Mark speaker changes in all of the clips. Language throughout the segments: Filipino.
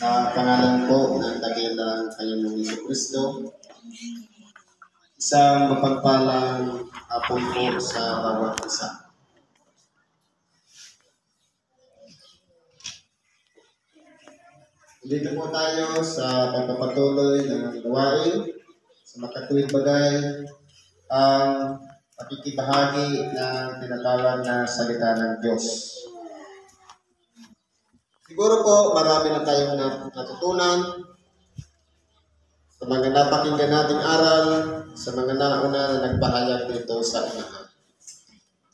Speaker 1: Sa pangalan po ng dakilang Panginoong Jesucristo, isang mapagpalang hapon po sa bawat isa. Dito po tayo sa pagpapatuloy ng gawain sa makatuwid bagay ang pakikibahagi ng tinatawag na salita ng Diyos. Siguro po marami na tayong natutunan sa mga napakinggan nating aral, sa mga nauna na nagpahayag dito sa unahan.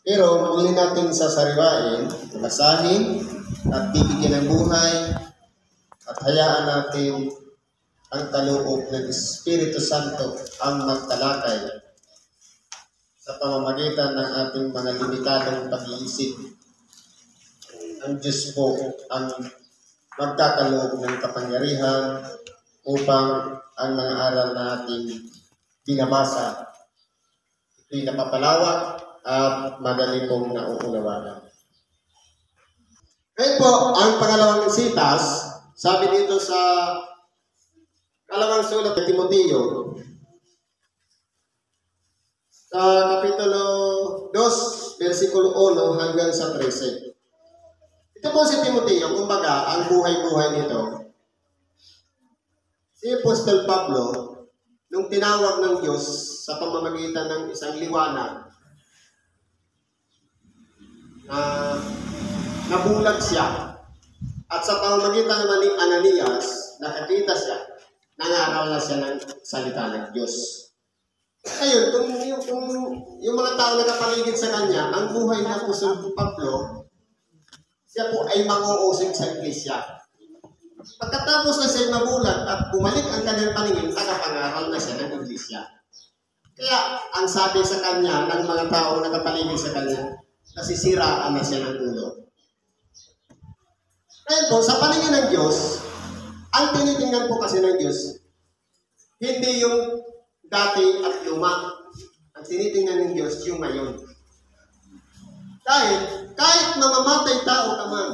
Speaker 1: Pero muli natin sasariwain, basahin at bibigyan ng buhay at hayaan natin ang kaloob ng Espiritu Santo ang magtalakay sa pamamagitan ng ating mga limitadong pag-iisip. Ang Diyos po ang magkakaloob ng kapangyarihan upang ang mga aral na ating binabasa ito'y napapalawak at madali pong nauunawaan. Ngayon po, ang pangalawang sitas, sabi dito sa kalawang sulat ng Timoteo, sa Kapitulo 2, versikulo 1 hanggang sa 13. Ito po si Timoteo, kumbaga, ang buhay-buhay nito. Si Apostol Pablo, nung tinawag ng Diyos sa pamamagitan ng isang liwanag, nabulag siya. At sa pamamagitan naman ni Ananias, nakakita siya, nangaral na siya ng salita ng Diyos. Ayun, kung yung mga tao na nakapaligid sa kanya, ang buhay na Apostol Pablo, siya po ay manguusig sa iglesia. Pagkatapos na siya mabulag at bumalik ang kanyang paningin, nakapangaral na siya ng iglesia. Kaya, ang sabi sa kanya ng mga tao na nakapaligid sa kanya, nasisiraan na siya ng ulo. Ngayon po, sa paningin ng Diyos, ang tinitingnan po kasi ng Diyos, hindi yung dati at luma. Ang tinitingnan ng Diyos, yung ngayon. Kahit mamamatay tao ka man,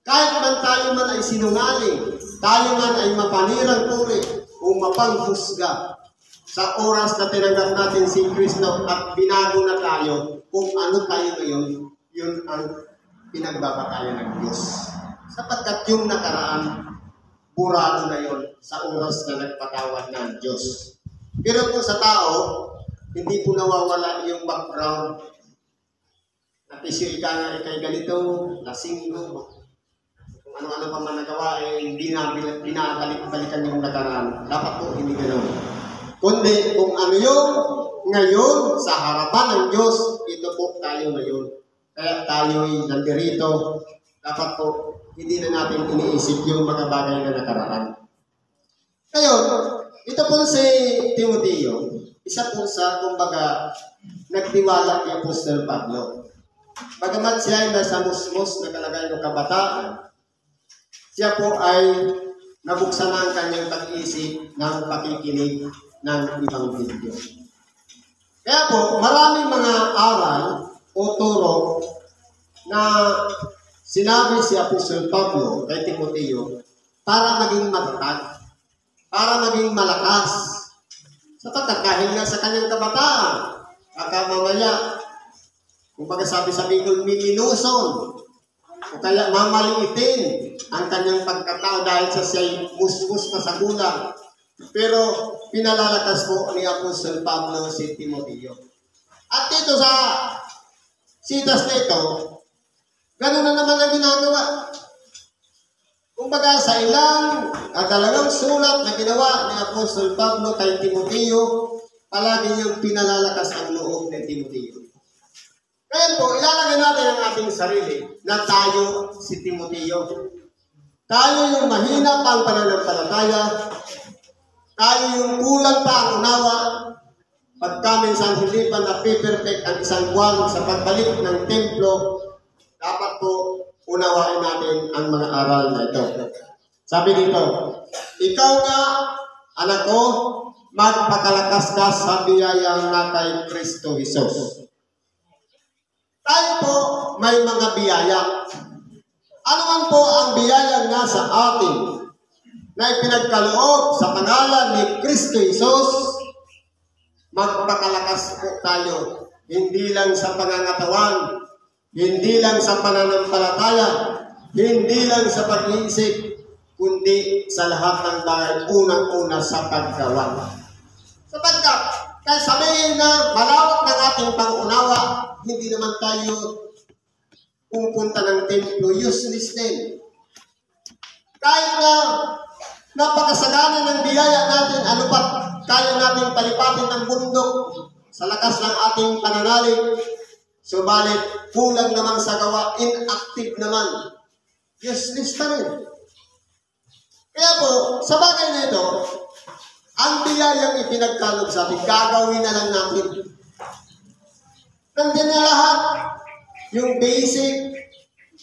Speaker 1: kahit man tayo man ay sinungaling, tayo man ay mapanirang puri o mapanghusga, sa oras na tinanggap natin si Kristo at binago na tayo, kung ano tayo ngayon, yun ang pinagbabatayan ng Diyos. Sapagkat yung nakaraan, burado na yun sa oras na nagpatawad ng Diyos. Pero kung sa tao, hindi po nawawala yung background. Napisyo ka nga ikay ganito, lasing mo, kung ano-ano pa man nagawa, binabalik-balikan yung nakaraan. Dapat po hindi gano'n. Kundi kung ano yung ngayon sa harapan ng Diyos, ito po tayo ngayon. Kaya tayo'y nandirito. Dapat po hindi na natin iniisip yung mga bagay na nakaraan. Ngayon, ito po si Timoteo, isa po sa, kumbaga, nagtiwala kay Apostol Pablo. Bagamat siya ay nasa musmos na kalagayan ng kabataan, siya po ay nabuksan na ang kanyang pag-isip ng pakikinig ng ibang video. Kaya po, maraming mga aral o turo na sinabi si Apostol Pablo kay Timoteo para maging matatag, para maging malakas. Sapagkat dahil nga sa kanyang kabataan, mamaya, kung sabi sa Bicol, miminuson, o kaya mamaliitin ang kanyang pagkatao dahil sa siya'y musmus pa sa gulang. Pero pinalalakas po ni Apostol Pablo si Timoteo. At dito sa sitas na ito, gano'n na naman ang ginagawa. Kumbaga sa ilang dalawang sulat na ginawa ni Apostol Pablo kay Timoteo, palagi niyang pinalalakas ang loob ni Timoteo. Ngayon po, ilalagay natin ang ating sarili na tayo si Timoteo. Tayo yung mahina pa ang pananampalataya, tayo yung kulang pa ang unawa, pagka minsan hindi pa na-perfect ang isang buwan sa pagbalik ng templo, dapat po unawain natin ang mga aral na ito. Sabi dito, ikaw nga, anak ko, magpakalakas ka sa biyayang na kay Kristo Jesus. Tayo po may mga biyaya. Ano man po ang biyayang nasa atin na ipinagkaloob sa pangalan ni Kristo Jesus, magpakalakas po tayo. Hindi lang sa pangangatawan, hindi lang sa pananampalataya, hindi lang sa pag-iisip, kundi sa lahat ng bagay, unang-una sa paggawa. Sapagkat, kahit sabihin na malawak ng ating pangunawa, hindi naman tayo pupunta ng templo, useless din. Kahit na napakasagana ng biyaya natin, ano pa kaya natin palipatin ng bundok sa lakas ng ating pananalig, subalit kulang naman sa gawa, inactive naman, useless na rin. Kaya po, sa bagay na ito, ang biyayang ipinagkaloob sa atin, gagawin na lang natin. Nandiyan na lahat, yung basic,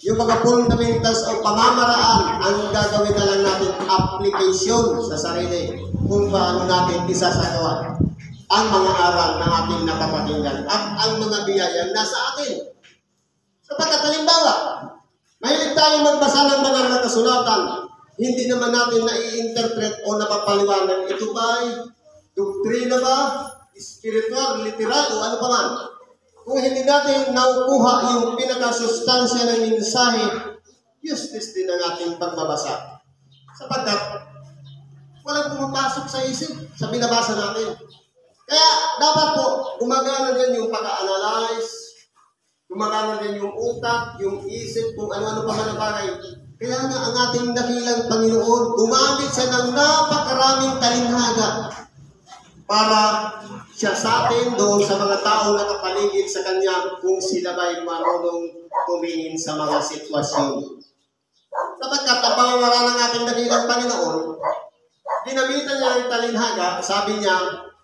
Speaker 1: yung mga fundamentals o pamamaraan, ang gagawin na lang natin, application sa sarili, kung paano natin isasagawa ang mga aral ng ating nakapakinggan at ang mga biyayang nasa atin. Sapagkat halimbawa, mahilig tayong magbasa ng banal na kasulatan, hindi naman natin nai-interpret o napapaliwanag. Ito ba ay doktrina ba? Spiritual, literal, o ano pa man. Kung hindi natin naukuha yung pinakasustansya ng mensahe, useless din ang ating pagbabasa. Sapagkat walang pumapasok sa isip sa binabasa natin. Kaya dapat po, gumagana din yung pag-analyze, gumagana din yung utak, yung isip, kung ano-ano pa man ang bagay. Kaya nga ang ating dakilang Panginoon, gumamit siya ng napakaraming talinhaga para siya sa atin doon sa mga tao na kapaligid sa Kanya kung sila ba'y marunong tumingin sa mga sitwasyon. Sapagkat ang pamamaraan ng ating dakilang Panginoon, ginamitan niya ng talinhaga, sabi niya,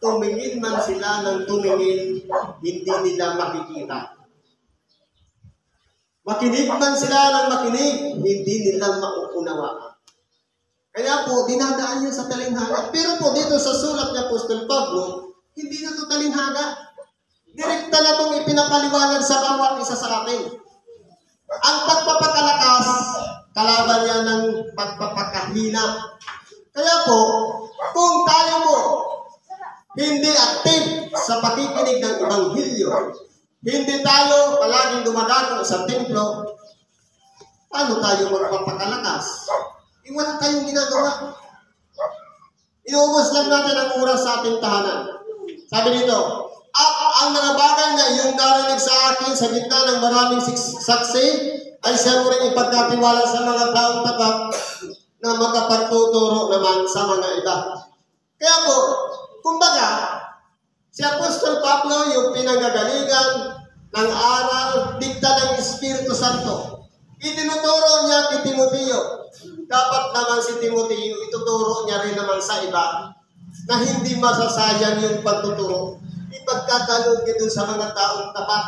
Speaker 1: tumingin man sila ng tumingin, hindi nila makikita. Makinig man sila ng makinig, hindi nila mauunawaan. Kaya po, dinadaan niya sa talinhaga. Pero po, dito sa sulat ni Apostol Pablo, hindi na ito talinhaga. Direkta na itong ipinapaliwanag sa bawat isa sa atin. Ang pagpapakalakas, kalaban niya ng pagpapakahina. Kaya po, kung tayo po hindi active sa pakikinig ng Ebanghelyo, hindi tayo palaging dumadago sa templo, paano tayo magpapakalakas? Wala tayong ginagawa. Inuubos lang natin ang oras sa ating tahanan. Sabi nito, at ang mga bagay na iyong narinig sa akin sa gitna ng maraming saksi, ay siya mo rin ipagkatiwala sa mga taong tapat na magkapagtuturo naman sa mga iba. Kaya po, kumbaga, si Apostol Pablo, yung pinanggagalingan ng aral, dikta ng Espiritu Santo. Itinuturo niya kay Timoteo. Dapat naman si Timoteo, ituturo niya rin naman sa iba na hindi masasayang yung pagtuturo. Ipagkakaloob niya dun sa mga taong tapat.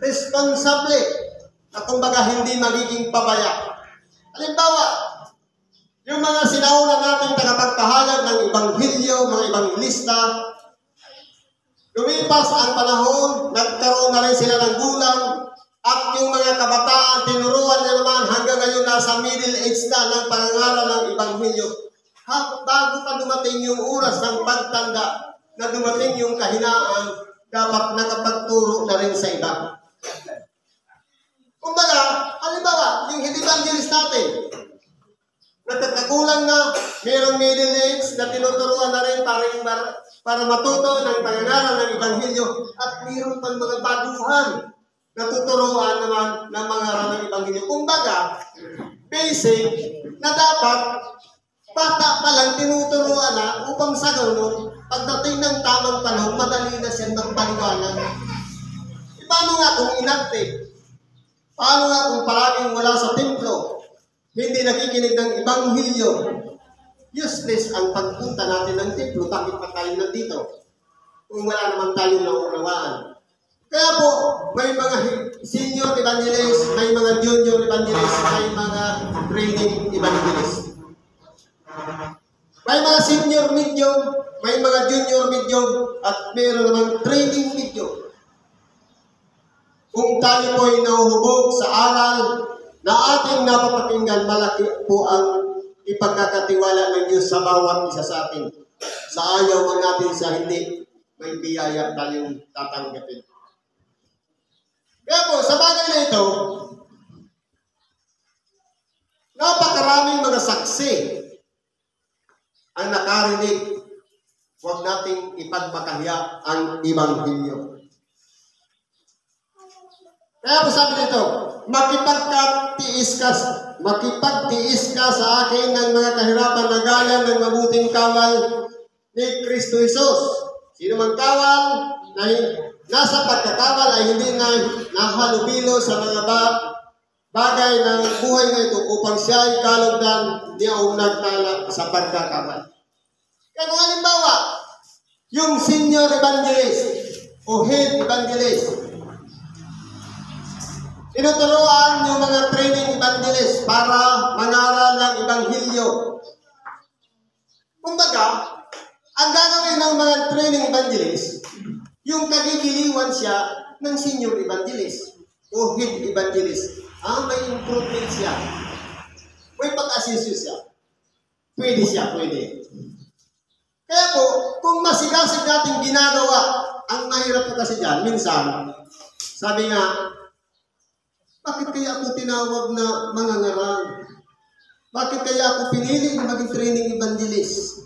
Speaker 1: Responsable na kumbaga hindi magiging pabaya. Halimbawa, yung mga sinauna nating tagapagpahayag ng Ebanghelyo, mga Ebanghelista, lumipas ang panahon, nagkaroon na rin sila ng gulang, at yung mga kabataan, tinuruan niya naman hanggang ngayon nasa middle age na ng pangangaral ng Ebanghelyo. Bago pa dumating yung oras ng pagtanda, na dumating yung kahinaan, dapat nakapagturo na rin sa iba. Kumbaga, halimbawa, yung evangelist natin, nagkakagulang na, mayroong middle age na tinuturuan na rin para matuto ng pangangaral ng Ebanghelyo, at mayroong pang mga baguhan natuturuan naman ng mga aral ng Ebanghelyo. Kumbaga, basic na dapat bata pa lang tinuturuan na upang sa ganun, pagdating ng tamang panahon, madali na siya magpaliwanag. Paano nga kung inactive? Paano nga kung palaging wala sa templo? Hindi nakikinig ng Ebanghelyo? Useless ang pagpunta natin ng templo. Bakit pa tayo nandito? Kung wala naman tayong naunawaan. Kaya po, may mga senior evangelist, may mga junior evangelist, may mga training evangelist. May mga senior medium, may mga junior medium, at mayroon naman training medium. Kung tayo po ay nahuhubog sa aral na ating napapakinggan, malaki po ang ipagkakatiwala ng Diyos sa bawat isa sa atin. Sa ayaw man natin sa hindi, may biyaya tayong tatanggapin. Kaya po, sa bagay na ito, napakaraming mga saksi ang nakarinig. Huwag nating ipagmakahiya ang Ebanghelyo. Kaya po sabi nito, makipagtiis ka sa akin ng mga kahirapan na gaya ng mabuting kawal ni Kristo Jesus. Sino man kawal na nasa pagkakawal ay hindi na nahalubilo sa mga bagay ng buhay na ito upang siya ay kalugdan niya o nagtala sa pagkakawal. Kaya kung halimbawa, yung senior evangelist o head evangelist, tinuturuan yung mga training evangelist para mangaral ng Ebanghelyo. Kumbaga, ang gagawin ng mga training evangelist, yung kagigiliwan siya ng senior evangelist o head evangelist. May improvement siya. May pag-asisyo siya. Pwede siya, pwede. Kaya po, kung masigasig natin ginagawa, ang mahirap po kasi dyan, minsan, sabi nga, bakit kaya ako tinawag na mangangaral? Bakit kaya ako pinili na maging training evangelist?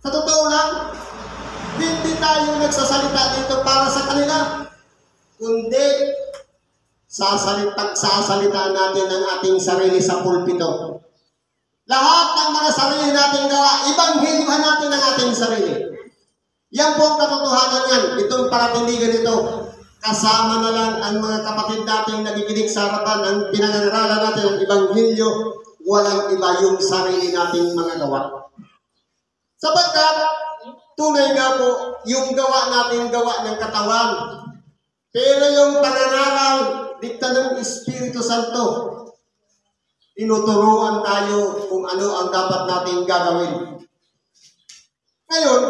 Speaker 1: Sa totoo lang, hindi tayo nagsasalita dito para sa kanila, kundi sasalita natin ang ating sarili sa pulpito. Lahat ng mga sarili nating gawa, ibanghelyuhan natin ang ating sarili. Yan po ang katotohanan yan. Itong paratindigan ito. Kasama na lang ang mga kapatid nating nagiginig sa harapan ang pinag-aaralan natin ng Ebanghelyo, walang iba yung sarili nating mga gawa. Sapagkat, tunay nga po, yung gawa natin gawa ng katawan. Pero yung pangangaral, dikta ng Espiritu Santo. Tinuturuan tayo kung ano ang dapat nating gagawin. Ngayon,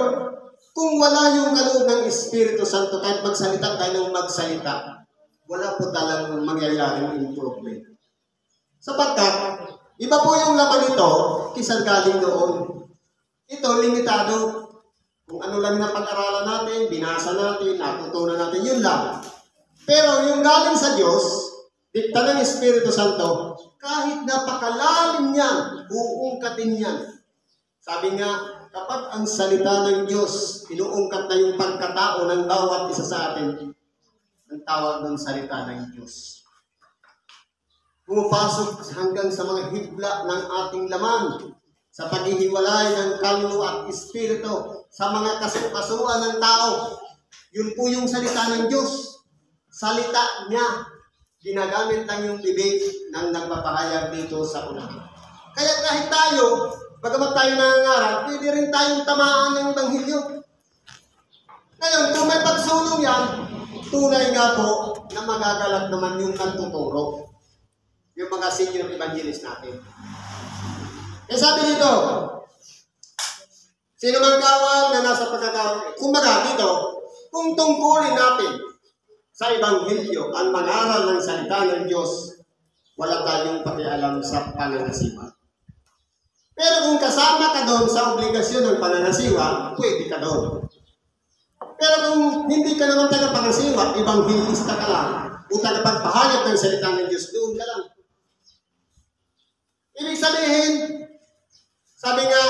Speaker 1: kung wala yung kaloob ng Espiritu Santo, kahit magsalita tayo ng magsalita, wala po talagang mangyayaring improvement. Sapagkat, iba po yung laman nito, kaysa galing doon. Ito, limitado. Kung ano lang na pag-aralan natin, binasa natin, natutunan natin, yun lang. Pero yung galing sa Diyos, dikta ng Espiritu Santo, kahit napakalalim niyan, uungkatin niyan. Sabi nga, kapag ang salita ng Diyos, inuungkat na yung pagkatao ng bawat isa sa atin, ang tawag ng salita ng Diyos. Pumapasok hanggang sa mga hibla ng ating laman, sa paghihiwalay ng kaluluwa at espiritu, sa mga kasukasuan ng tao. Yun po yung salita ng Diyos. Salita niya, ginagamit lang yung bibig ng nagpapahayag dito sa ulan. Kaya kahit tayo, bagamat tayo nangangaral, pwede rin tayong tamaan ng Ebanghelyo. Ngayon, kung may pagsulong yan, tunay nga po na magagalak naman yung nagtuturo. Yung mga senior evangelist natin. Kaya sabi dito, sino man kawal na nasa pagkakawal, kumbaga dito, kung tungkulin natin sa Ebanghelyo ang mangaral ng salita ng Diyos, wala tayong pakialam sa pananasiwa. Pero kung kasama ka doon sa obligasyon ng pananasiwa, pwede ka doon. Pero kung hindi ka naman tagapangasiwa, ebanghelista ka lang, o tagapagpahayag ng salita ng Diyos, doon ka lang. Ibig sabihin, sabi nga,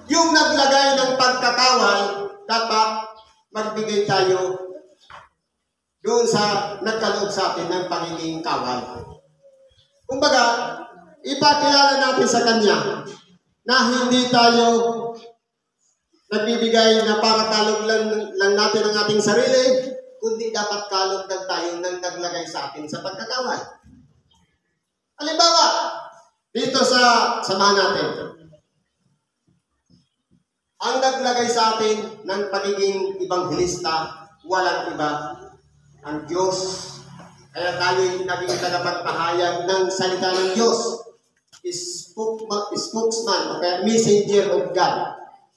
Speaker 1: yung naglagay ng pagkakawal, dapat magbigay tayo doon sa nagkaloob sa atin ng pagiging kawal. Kumbaga, ipakilala natin sa Kanya na hindi tayo nagbibigay na para kalog lang natin ang ating sarili, kundi dapat kalog lang tayo ng naglagay sa atin sa pagkakawal. Halimbawa, dito sa samahan natin, ang naglagay sa atin ng pagiging ebanghelista, walang iba, ang Diyos. Kaya tayo'y naging tagapagpahayag ng salita ng Diyos. Spokesman, o kaya messenger of God.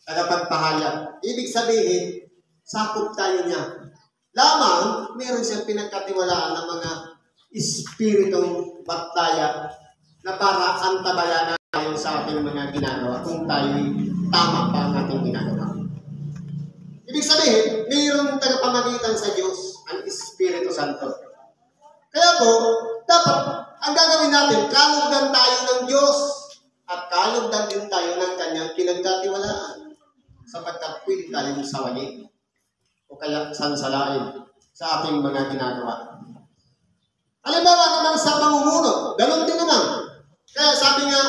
Speaker 1: Tagapagpahayag. Ibig sabihin, sakop tayo niya. Lamang, meron siyang pinagkatiwalaan ng mga espiritong bataya na para antabayanan tayo sa ating mga ginagawa kung tayo'y tama pa ang ating ginagawa. Ibig sabihin, mayroong tagapamagitan sa Diyos, ang Espiritu Santo. Kaya po, dapat ang gagawin natin, kalugdan tayo ng Diyos at kalugdan din tayo ng Kanyang pinagkatiwalaan sapagkat pwede tayong sawayin o kaya sansalain sa ating mga ginagawa. Halimbawa naman sa pamumuno, ganun din naman. Kaya sabi nga,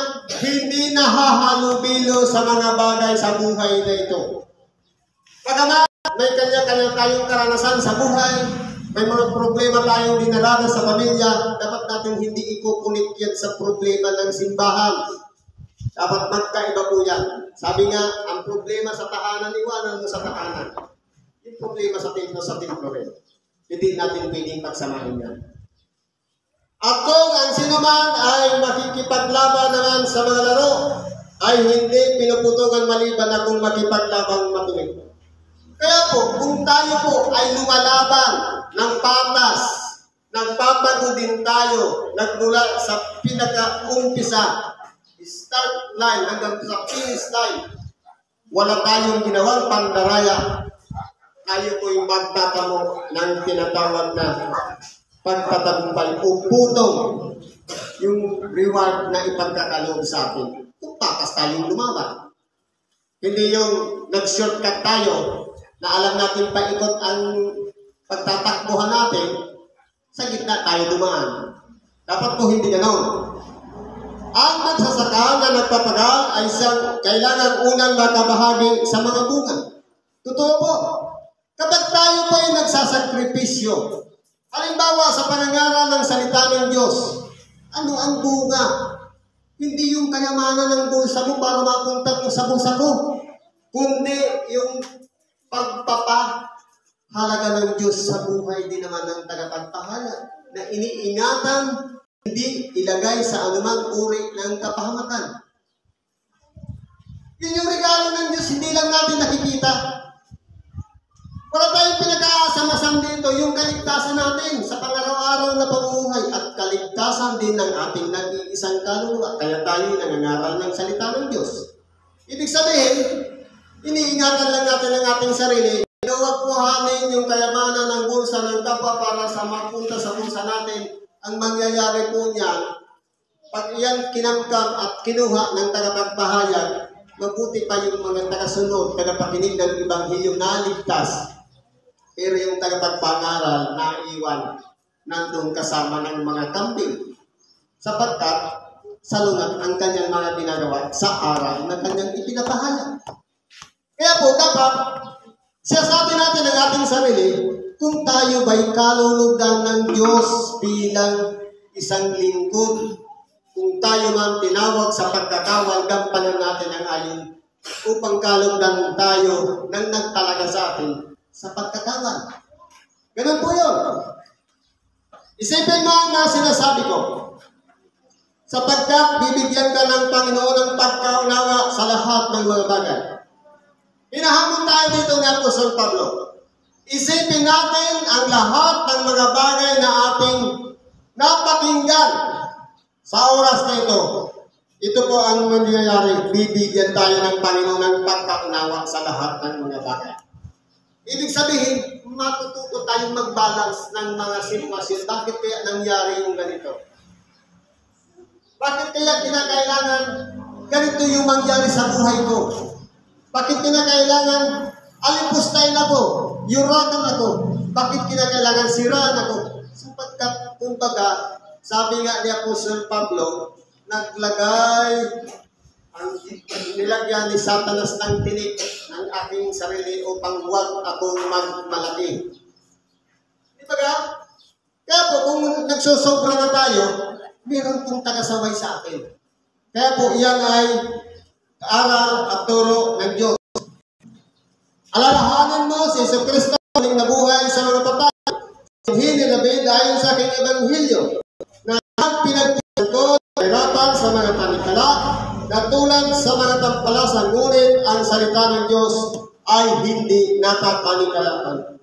Speaker 1: hindi nahahalubilo sa mga bagay sa buhay na ito. Pagkaman, may kanya-kanya tayong karanasan sa buhay, may mga problema tayong dinalaga sa pamilya, dapat natin hindi ikukunik yan sa problema ng simbahan. Dapat magkaiba po yan. Sabi nga, ang problema sa tahanan, iwanan mo sa tahanan. Yung problema sa templo rin. Hindi natin pwedeng pagsamahin yan. At kung ang sinuman ay makikipaglaban naman sa mga laro, ay hindi pinuputungan maliban na kung makipaglabang matuwid. Kaya po, kung tayo po ay lumalaban ng patas, nagpapago din tayo, nagmula sa pinaka-umpisa, start line hanggang sa finish line, wala tayong ginawang pandaraya, tayo po'y magtatamo ng tinatawag na pagtatagumpay o putong yung reward na ipagkakaloob sa atin. Kung patas tayong lumaban. Hindi yung nag-shortcut tayo na alam natin paikot ang pagtatakbuhan natin, sa gitna tayo dumaan. Dapat po hindi ganoon. Ang magsasaka na nagpapagal ay kailangan unang makabahagi sa mga bunga. Totoo po. Kapag tayo po ay nagsasakripisyo, halimbawa sa panangaral ng salita ng Diyos, ano ang bunga? Hindi yung kayamanan ng bulsa mo para mapunta sa bulsa ko, kundi yung pagpapahalaga ng Diyos sa buhay din naman ng tagapagpahala na iniingatan, hindi ilagay sa anumang uri ng kapahamakan. Yun yung regalo ng Diyos, hindi lang natin nakikita. Wala tayong pinag-aasamasam dito, yung kaligtasan natin sa pang-araw-araw na pamumuhay at kaligtasan din ng ating nag-iisang kaluluwa. Kaya tayo nangangaral ng salita ng Diyos. Ibig sabihin, iniingatan lang natin ang ating sarili. Huwag kuhanin yung kayamanan ng bulsa ng kapwa para sa mapunta sa bulsa natin. Ang mangyayari po niyan, pag iyan kinamkam at kinuha ng tagapagpahayag, mabuti pa yung mga tagasunod, tagapakinig ng Ebanghelyo na ligtas. Pero yung tagapagpangaral na iwan, nandun kasama ng mga kambing. Sapagkat salungat ang kanyang mga ginagawa sa aral na kanyang ipinapahayag. Kaya po dapat, sinasabi natin ang ating sarili, kung tayo ba'y kalulugan ng Diyos bilang isang lingkod, kung tayo man tinawag sa pagkakawal, gampanan natin ang ayon upang kalugdan tayo ng nagtalaga sa atin sa pagkakawal. Ganun po yun. Isipin mo ang sinasabi ko. Sapagkat bibigyan ka ng Panginoon ng pagkaunawa sa lahat ng mga bagay. Hinahamon tayo dito ni Apostol Pablo. Isipin natin ang lahat ng mga bagay na ating napakinggan sa oras na ito. Ito po ang mangyayari. Bibigyan tayo ng Panginoon ng pagkaunawa sa lahat ng mga bagay. Ibig sabihin, matututo tayong mag-balance ng mga sitwasyon. Bakit kaya nangyari yung ganito? Bakit kaya kinakailangan ganito yung mangyari sa buhay ko? Bakit kinakailangan alipustahin ako, yurakan ako? Bakit kinakailangan siraan ako? Sapagkat, kumbaga, sabi nga ni Apostol Pablo, naglagay ang nilagyan ni Satanas ng tinik ng aking sarili upang huwag akong magmalaki. Di ba ka? Kaya po, kung nagsusobra na tayo, meron pong tagasaway sa atin. Kaya po, iyan ay aral at turo ng Diyos. Alalahanan mo si Yesu Cristo ang nabuhay sa mga patay. Hindi na David ayon sa aking Ebanghelyo na pinagtutungkol hirapan sa mga tanikala na tulad sa mga tampalasan, ngunit ang salita ng Diyos ay hindi natapanikalaan.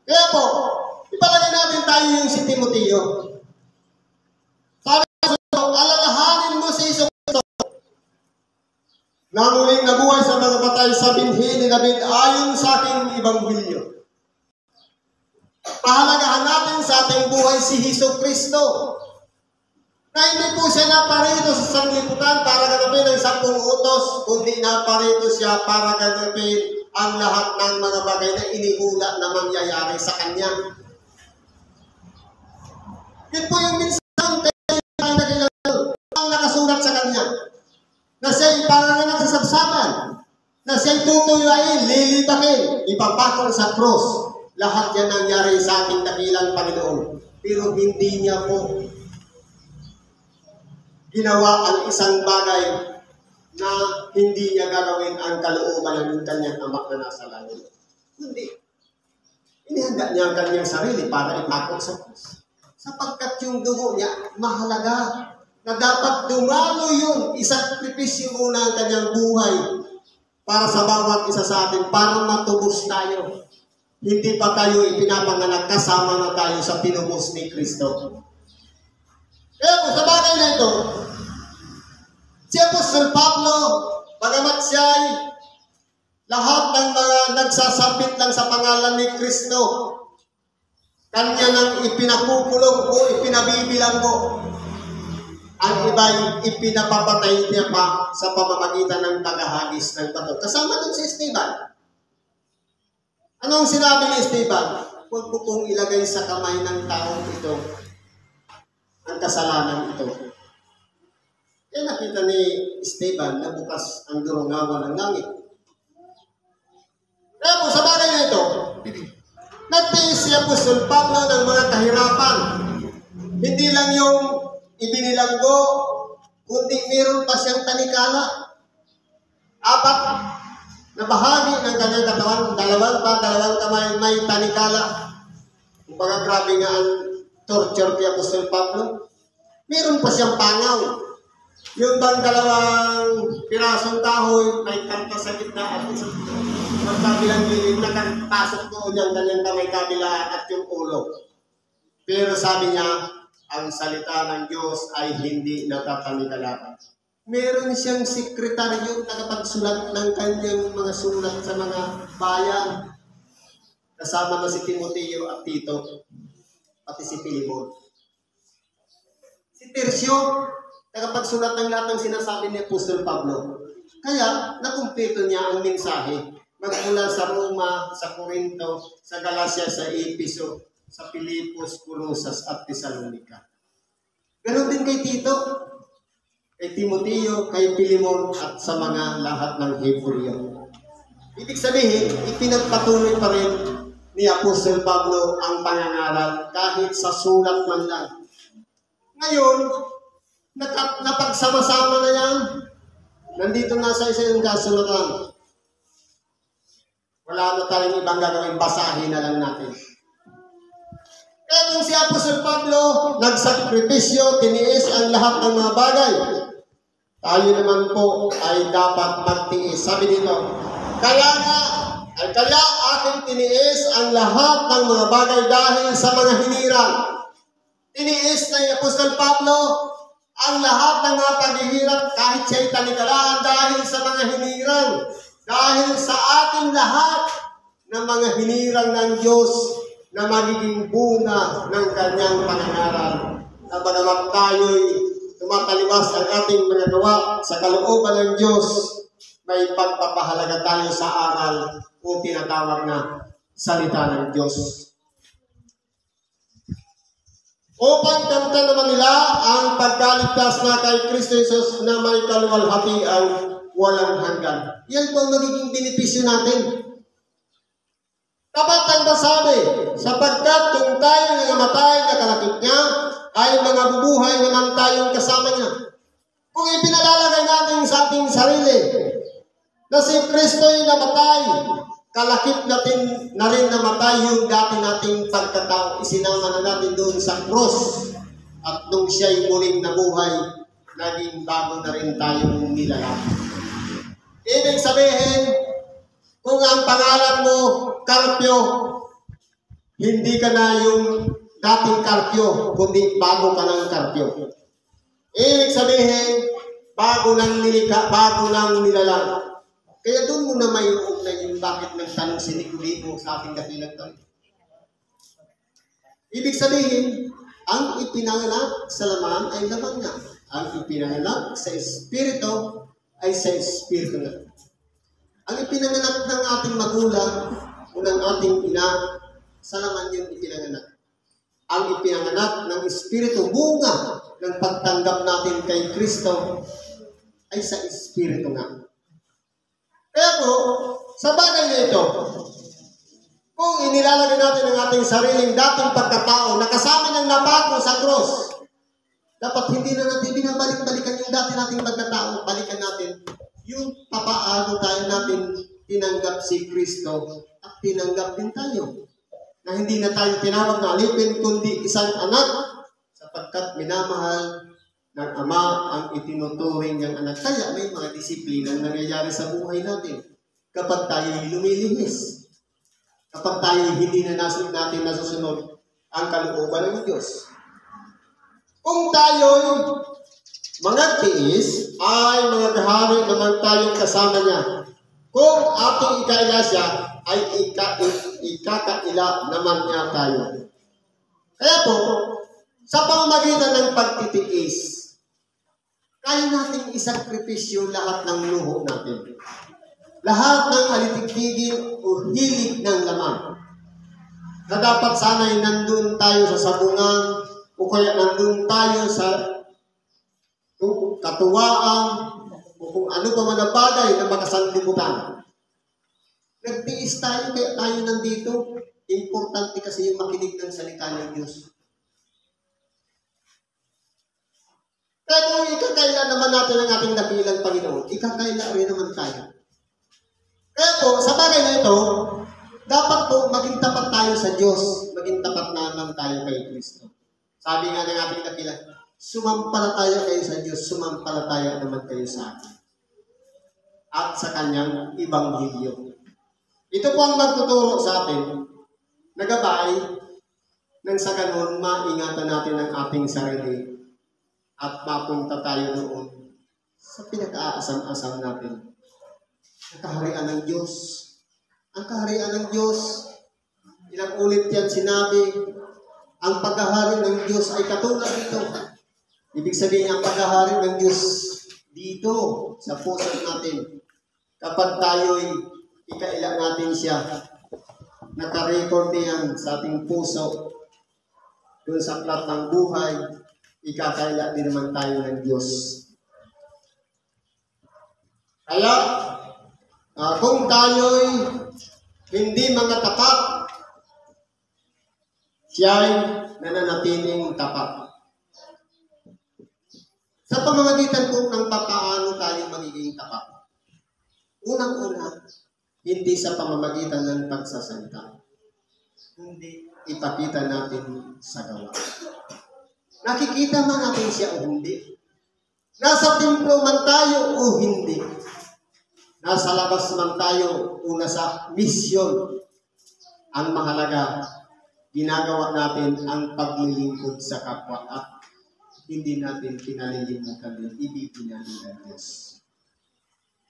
Speaker 1: Kaya po, ipalagay natin tayo yung si Timoteo. Sabi sa alalahanan na muling nabuhay sa mga patay sa binhi ni David ayon sa aking Ebanghelyo. Pahalagahan natin sa ating buhay si Hesus Kristo, na hindi po siya naparito sa sanglibutan para ganapin ang 10 utos, kundi naparito siya para ganapin ang lahat ng mga bagay na inihula na mangyayari sa Kanya. Yun po yung minsan ang nakasulat sa Kanya, na siya'y paranganak sa sabsaban, na siya'y tutuyain, lilibakin, ipapakol sa cross. Lahat yan nangyari sa ating dakilang Panginoon. Pero hindi niya po ginawa ang isang bagay na hindi niya gagawin ang kalooban ng kanyang Ama na nasa langit. Hindi. Inihanda niya ang kanyang sarili para ipakot sa cross. Sapagkat yung dugo niya, mahalaga, na dapat dumalo yun, isakripisyo muna ang kanyang buhay para sa bawat isa sa atin, para matubos tayo. Hindi pa tayo ipinapanganak, kasama na tayo sa tinubos ni Kristo. Kaya po, sa bagay na ito, si Apostol Pablo, bagamat siya'y lahat ng mga nagsasabit lang sa pangalan ni Kristo, kanya nang ipinakukulong o ipinabibilang ko. Ang iba'y ipinapapatay niya pa sa pamamagitan ng tagahagis ng bato. Kasama doon si Esteban. Anong sinabi ni Esteban? Huwag po kong ilagay sa kamay ng taong ito ang kasalanan ito. Kaya nakita ni Esteban na bukas ang durungawan ng langit. Kaya po sa bagay na ito, nagtiis si Apostol Pablo ng mga kahirapan. Hindi lang yung ibinilanggo, kundi meron pa siyang tanikala. 4 na bahagi ng kanyang katawan, dalawang kamay may tanikala. Kumbaga grabe nga ang torture kay Apostol Pablo. Meron pa siyang pangaw. Yung bang 2 pirasong kahoy, may karta sa gitna at isang kabilang lilim, nakapasok doon yung kanyang kamay kabila at yung ulo. Pero sabi niya, ang salita ng Diyos ay hindi natatanikala. Meron siyang sekretaryo tagapagsulat ng kanyang mga sulat sa mga bayan. Kasama na si Timoteo at Tito, pati si Filemon. Si Tercio, tagapagsulat ng lahat ng sinasabi ni Apostol Pablo. Kaya, nakumpleto niya ang mensahe. Magmula sa Roma, sa Corinto, sa Galacia, sa Episo, sa Pilipos, Colosas, at Thessalonica. Ganon din kay Tito, kay Timoteo, kay Filemon, at sa mga lahat ng Hebreo. Ibig sabihin, ipinagpatuloy pa rin ni Apostol Pablo ang pangangaral kahit sa sulat man lang. Ngayon, napagsama-sama na yan. Nandito na sa isang kasulatan. Wala na tayong ibang gagawin, basahin na lang natin. Kaya kung si Apostol Pablo nagsakripisyo, tiniis ang lahat ng mga bagay, tayo naman po ay dapat magtiis. Sabi dito, kaya aking tiniis ang lahat ng mga bagay dahil sa mga hinirang. Tiniis na Apostol Pablo ang lahat ng mga paghihirap kahit siya'y talikalaan dahil sa mga hinirang. Dahil sa ating lahat ng mga hinirang ng Diyos na magiging bunga ng kanyang panangaral. Na bagamat tayo'y tumataliwas ang ating mga gawa sa kalooban ng Diyos, may pagpapahalaga tayo sa aral o tinatawag na salita ng Diyos. Upang kamtan naman nila ang pagkaligtas na kay Kristo Jesus na may kaluwalhatian walang hanggan. Yan po ang magiging benepisyo natin. Dapat ang masabi, sapagkat kung tayo nangamatay na kalakip niya, ay mga bubuhay naman tayong kasama niya. Kung ipinalalagay natin sa ating sarili na si Kristo'y namatay, kalakip natin na rin namatay yung dati nating pagkatao. Isinama na natin doon sa cross. At nung siya'y muling nabuhay, naging bago na rin tayong nilalang. Ibig sabihin, kung ang pangalan mo, Carpio, hindi ka na yung dating Carpio, kundi bago ka ng Carpio. Ibig sabihin, bago lang nilikha, bago lang nilalang. Kaya doon mo na may na yung bakit nagtanong si Nicodemo sa ating dakilang tayo. Ibig sabihin, ang ipinanganak sa laman ay laman nga. Ang ipinanganak sa Espiritu ay sa Espiritu nga. Ang ipinanganak ng ating magulang o ng ating ina, sa laman yung ipinanganak. Ang ipinanganak ng Espiritu, bunga ng pagtanggap natin kay Kristo, ay sa Espiritu nga. Kaya po, sa bagay na ito, kung inilalagay natin ang ating sariling dating pagkatao na kasama ng napako sa cross, dapat hindi na natin binabalik-balikan yung dati nating pagkatao. Balikan natin yung papaano tayo natin tinanggap si Kristo at tinanggap din tayo. Na hindi na tayo tinawag na alipin, kundi isang anak sapagkat minamahal ng Ama ang itinuturing niyang anak. Kaya may mga disiplina na nangyayari sa buhay natin kapag tayo lumilihis. Kapag tayo hindi na natin nasusunod ang kalooban ng Diyos. Kung tayo mga tiis, ay mga kahari naman tayong kasama niya. Kung ating ikaila siya, ay ikakaila naman niya tayo. Kaya po, sa pamamagitan ng pagtitiis, kaya natin isakripisyo lahat ng luho natin. Lahat ng alitigtigin o hilig ng laman. Na dapat sana'y nandun tayo sa sabungan o kaya nandun tayo sa katuwaan o kung ano pa man na bagay na makasanlibutan. Nagtiis tayo kaya tayo nandito. Importante kasi yung makinig ng salita ng Diyos. Kaya kung ikakaila naman natin ang ating dakilang Panginoon, ikakaila rin naman tayo. Kaya po, sa bagay na ito, dapat po maging tapat tayo sa Diyos, maging tapat naman tayo kay Kristo. Sabi nga ng ating dakila, sumampalataya kayo sa Diyos, sumampalataya naman kayo sa akin. At sa kanyang Ebanghelyo. Ito po ang magtuturo sa atin, nagabay, nang sa ganun, maingatan natin ang ating sarili at mapunta tayo doon sa pinaka-aasam-asam natin. Ang kaharian ng Diyos. Ang kaharian ng Diyos, ilang ulit yan sinabi, ang paghahari ng Diyos ay katulad dito. Ibig sabihin, ang paghahari ng Diyos dito, sa puso natin. Kapag tayo'y ikaila natin siya, nakarecord yan sa ating puso, doon sa plat ng buhay, ikakaila din naman tayo ng Diyos. Kaya, kung tayo'y hindi mga tapat, siya'y nananatiling tapat. Sa pamamagitan po ng papaano tayo magiging tapat. Unang-una, hindi sa pamamagitan ng pagsasalita. Hindi ipakita natin sa gawa. Nakikita man natin siya o hindi. Nasa templo man tayo o hindi. Nasa labas man tayo o nasa misyon. Ang mahalaga, ginagawa natin ang paglilingkod sa kapwa at hindi natin pinalilimutan yung ibigin natin ng Diyos.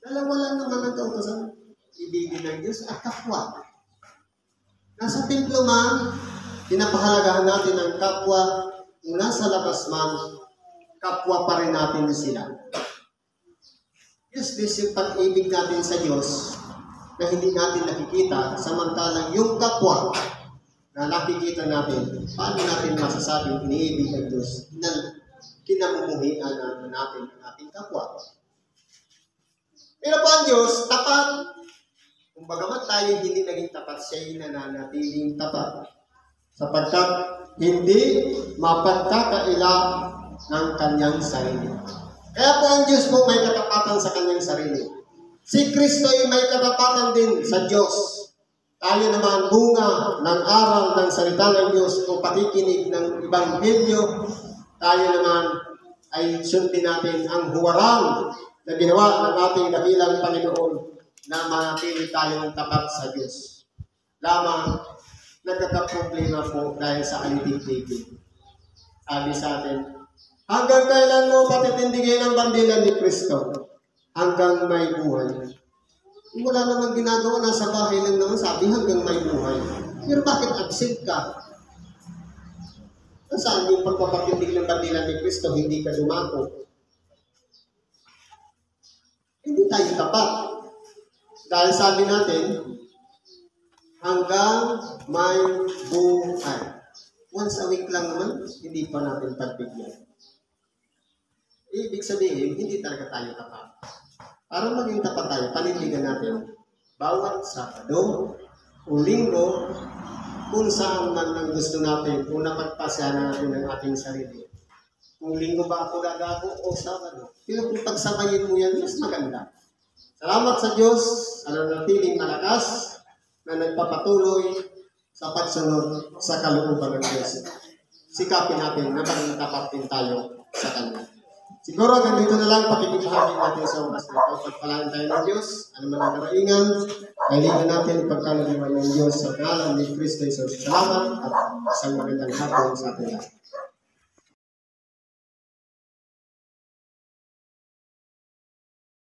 Speaker 1: Dalawa lang naman ang kautosan, ibigin ng Diyos at kapwa. Nasa templo man, pinapahalagahan natin ang kapwa. Kung nasa labas man, kapwa pa rin natin sila. Useless yung pag-ibig natin sa Diyos na hindi natin nakikita, samantalang yung kapwa na nakikita natin, paano natin masasabing iniibig ng Diyos na kinamumuhian natin ang ating kapwa. Pero po ang Diyos, tapat. Kung bagamat tayo hindi naging tapat, siya'y nananatiling tapat. Sapagkat hindi mapagkakaila ng kanyang sarili. Kaya po ang Diyos po may katapatan sa kanyang sarili. Si Kristo ay may katapatan din sa Diyos. Tayo naman bunga ng aral ng salita ng Diyos o pakikinig ng Ebanghelyo. Tayo naman ay sundin natin ang huwarang na ginawa ng ating dakilang Panginoon na manatili tayong tapat sa Diyos. Lamang nagkakaproblema po dahil sa alitigtigin. Sabi sa atin, Hanggang kailan mo patitindigin ang bandila ni Kristo? Hanggang may buhay. Wala namang ginagawa, nasa bahay lang naman sabi hanggang may buhay. Pero bakit absent ka? Saan yung pagpapatindig ng bandila ni Kristo, hindi ka dumako? Hindi tayo tapat. Dahil sabi natin, hanggang may buhay. Once a week lang naman, hindi pa natin pagbigyan. Ibig sabihin, hindi talaga tayo tapat. Para maging tapat tayo, panindigan natin bawat Sabado o Linggo, kung saan man ang gusto natin, kung napagpasyahan natin ang ating sarili. Kung Linggo ba ako gagago o Sabado. Pero kung pagsabayin mo yan, mas maganda. Salamat sa Diyos, sa nanatiling malakas na nagpapatuloy sa pagsunod sa kalooban ng Diyos. Sikapin natin na maging tapat din tayo sa Kanya. Siguro ganito na lang pakikibahagi natin sa oras na ito. Pagpalain tayo ng Diyos, ano man ang karaingan, kailangan natin ipagkalagyan ng Diyos sa pangalan ni Kristo Jesus. Salamat at isang magandang hapon sa atin lahat.